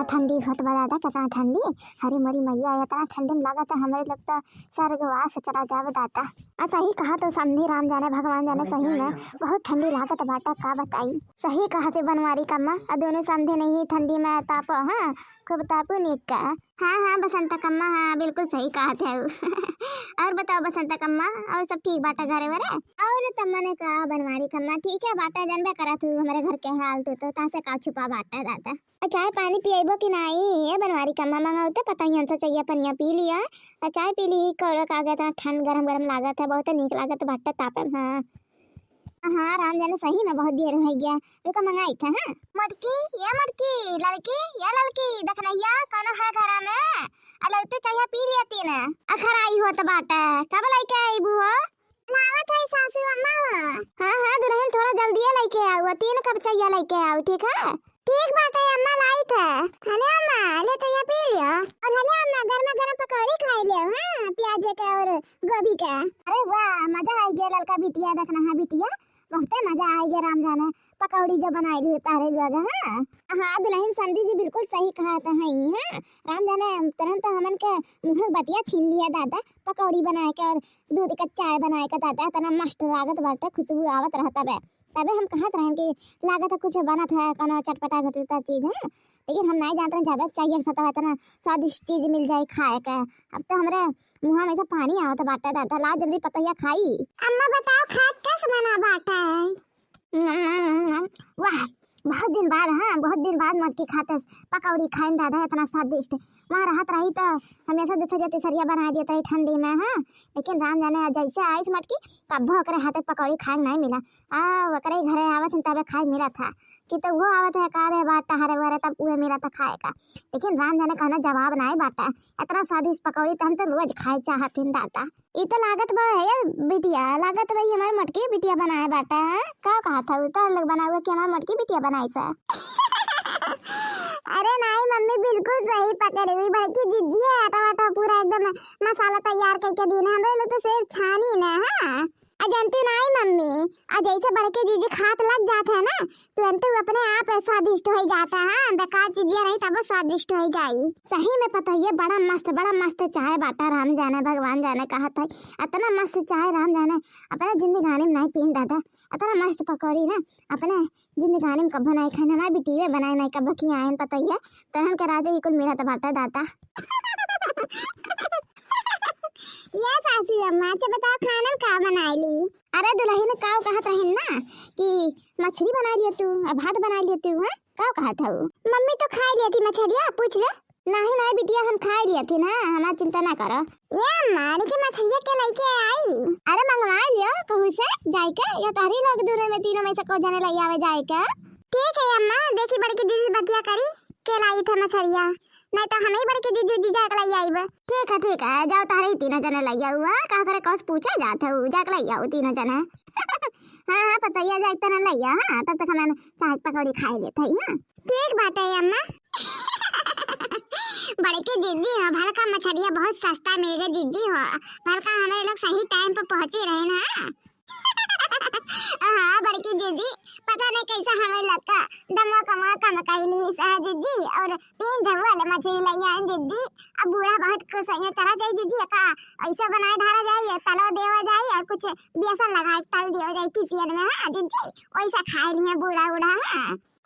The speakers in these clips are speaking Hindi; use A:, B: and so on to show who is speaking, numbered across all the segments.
A: ठंडी होत बा दादा, कितना ठंडी। हरी मरी मैया इतना ठंडी में लागत है हमारे लगता स्वर्गवास से चला जावे दाता। सही कहा तो समझी, राम जाने भगवान जाने, सही में बहुत ठंडी लागत बाटा, का बताई। सही कहा से बनवारी कम्मा, दोनों समझे नहीं ठंडी में ताप। हाँ खूब तापू नीक का। हाँ बसंत कम्मा, हाँ बिल्कुल सही कहा थे। और बताओ बसंत कम्मा, और सब ठीक बाटा घरे वरे? और तम्मा ने कहा बनवारी कम्मा ठीक है बाटा, जानबे करा तू हमारे घर के हाल तो तासे का छुपा बाटा दादा। चाय पानी पिएबो कि नहीं ये बनवारी कम्मा? मंगाते पता ही हमसे चाहिए पनिया पी लिया, चाय पी ली। कौड़ा का गया ठंड गरम गरम लागत है, बहुत नीक लागत बाटा तापे। हाँ राम जाने सही में बहुत देर हो गया, रुका मंगाई था। हाँ मटकी ये मटकी, लड़की ये लड़की, देखनैया कौन है घर में? अलौते चाहिए पी लिया तीन अखर आई हो तो बाटा, कब लेके आई बू हो? लावत है सासू अम्मा। हाँ दुल्हन थोड़ा जल्दी लेके आओ, तीन कब चाहिए लेके आओ, ठीक है? ठीक बात है अम्मा, लाई था। हेलो अम्मा, ले चाहिए पी लियो, और हेलो अम्मा गरमा गरम पकौड़ी खा लियो। हाँ प्याज के और गोभी का। अरे वाह मजा आ गया लड़का बिटिया, देखना है बिटिया बहुत मजा आएगा राम जाने पकौड़ी जो बनाई ली तारे जगह। हाँ दुल्हन संधी जी बिल्कुल सही कहा था। हाँ राम जाने तुरंत हमन के मुँह बतिया छीन लिया दादा, पकौड़ी बनाए के और दूध का चाय बनाए के दादा, इतना मस्त लागत बाटे, खुशबू आवत रहता बे। तबे हम कहत रहे कि लागत है कुछ बनत है कोनो चटपटा घटता चीज है, लेकिन हम नहीं जानते ज्यादा चाहिए सता इतना स्वादिष्ट चीज मिल जाए खाए का। अब तो हमारे मुँह में से पानी आवत बाटा दादा, ला जल्दी पतैया खाई। अम्मा बताओ खाद कैसे बना बाटा है? वाह बहुत दिन बाद, हाँ बहुत दिन बाद मटकी खाते पकौड़ी खाइन दादा, इतना स्वादिष्ट। वहाँ राहत रही तो हमेशा दूसरिया तीसरिया बना देते है ठंडी में। हाँ लेकिन राम जाने जैसे आइस मटकी तब ओकरे हाथे पकौड़ी खाए नहीं मिला। ओकरे घरे आवत तब खाए मिला था कि तो वो आवत है का बात टहरे वरे तब उहे मिला था खाए का, लेकिन राम जाने कहना जवाब नहीं बाटा। इतना स्वादिष्ट पकौड़ी तो हम तो रोज खाए चाहते दादा। ये तो लागत बा है बिटिया, लागत भाई हमारे मटकी बिटिया बनाए बाटा। का कहा था उतर लोग बना हुआ कि हमारे मटकी बिटिया बनाई सा। अरे नहीं मम्मी बिल्कुल सही पकड़ी हुई, बड़की जिज्जी है आटा वाटा पूरा एकदम मसाला तैयार करके दी ना, हम लोग तो सिर्फ छानी ना। हाँ जानती नहीं मम्मी, जैसे बड़के जीजी खात लग जाते है ना तुरंत अपने आप स्वादिष्ट हो जाता है। बेकार चीजें नहीं तब स्वादिष्ट हो जाई। सही में पता है बड़ा मस्त चाय बाटा राम जाने भगवान जाने कहा था, इतना मस्त चाय राम जाने अपने जिंदगानी में नहीं पीन दादा। इतना मस्त पकौड़ी ना अपने जिंदगानी में कभी नहीं खाने, हमारे बिटिया बनाए नहीं कब की आयन पता है तहन के राजा ही कुल मेरा तो बाटा दाता। ये सासू अम्मा से बताओ खाना का बनाई ली? अरे दुल्हन काव कहत रही ना कि मछली बना लिया तू, भात बना लिया तू। हाँ काव कहत हूँ? मम्मी तो खा लिया थी मछलिया, पूछ ले। नहीं बिटिया हम खा लिया थी ना, हमारा चिंता ना करो। ये अम्मा लेकिन मछलिया के लेके आई? अरे मंगवा लियो कहूँ से जाए के, या तारी लोग दोनों में तीनों में से को जाने ले आवे जाए के। ठीक है अम्मा, देखी बड़की दीदी बतिया करी के लाई थे मछलिया, नहीं तो हमें बड़के जीजू जी जाके लाई आईब। ठीक है जाओ तारे तीनों जने लाई आऊ। का करे कौस पूछे जाते हो जाके लाई आऊ तीनों जने। हाँ पता ही जाए तना लाई आ। हाँ तब तक हम चाय पकौड़ी खाई लेते हैं। ठीक बात है अम्मा। बड़के जीजी हो भलका मछलिया बहुत सस्ता मिल गया जीजी हो, भलका हमारे लोग सही टाइम पर पहुंचे रहे ना। हाँ बड़की जीजी पता नहीं कैसा हमें लगता दमा कमा कम कैली जीजी, और 3 झवल मछली लाई आए जीजी। अब बूढ़ा बहुत खुश है, चला जाए जीजी का ऐसा बनाए ढारा जाए तलो देवा जाए और कुछ बेसन लगाए तल दिया जाए पिसियन में। हाँ जीजी वैसा खाए लिए बूढ़ा उड़ा।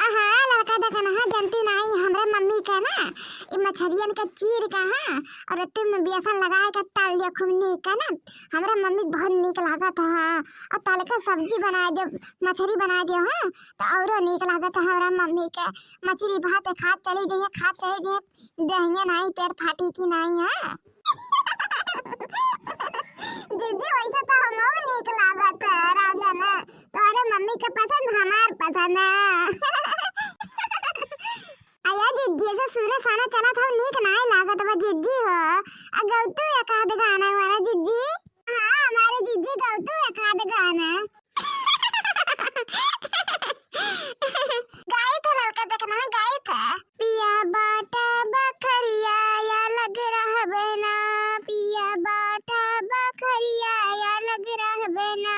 A: हाँ लड़का देखा ना जानती नहीं हमारे मम्मी का ना ये मछलियन का चीर का। हाँ और तुम बेसन लगाए का तल दिया खूब नीक का ना, हमारे मम्मी बहुत नीक लगा था। हाँ और तल का सब्जी बनाए जब मछली बना दिया हाँ तो और नीक लगा था हमारा मम्मी के। मछली भात खात चली जाइए दहिया नहीं पेट फाटी की नहीं। हाँ दीदी वैसा तो हम नीक लागत राजना, तुम्हारे मम्मी के पसंद हमार पसंद है। आया दीदी ऐसा सूरज साना चला था नीक नहीं लागत बा दीदी हो। गौतू एकाध गाना वाला दीदी। हाँ हमारे दीदी गौतू एकाध गाना गाई था लड़का देखना गाई था। पिया बाटा बखरिया या लग रहा बेना, पिया बाटा बखरिया या लग रहा बेना,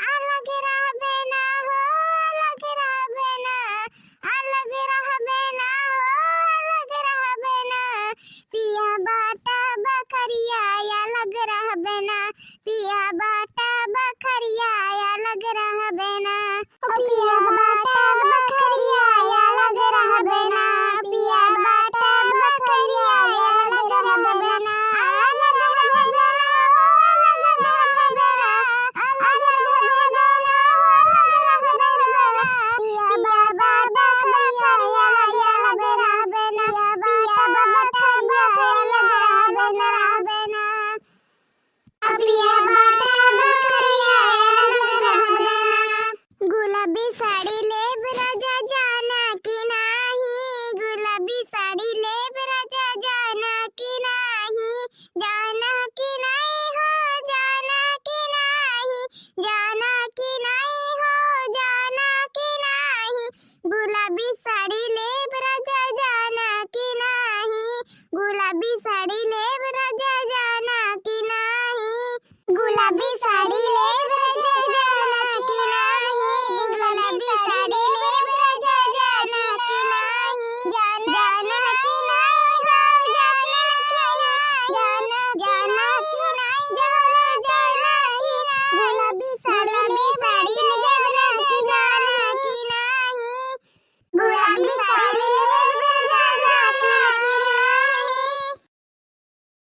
A: अलग रहा बेना हो अलग रहा बेना, अलग रहा बेना हो अलग रहा साड़ी ले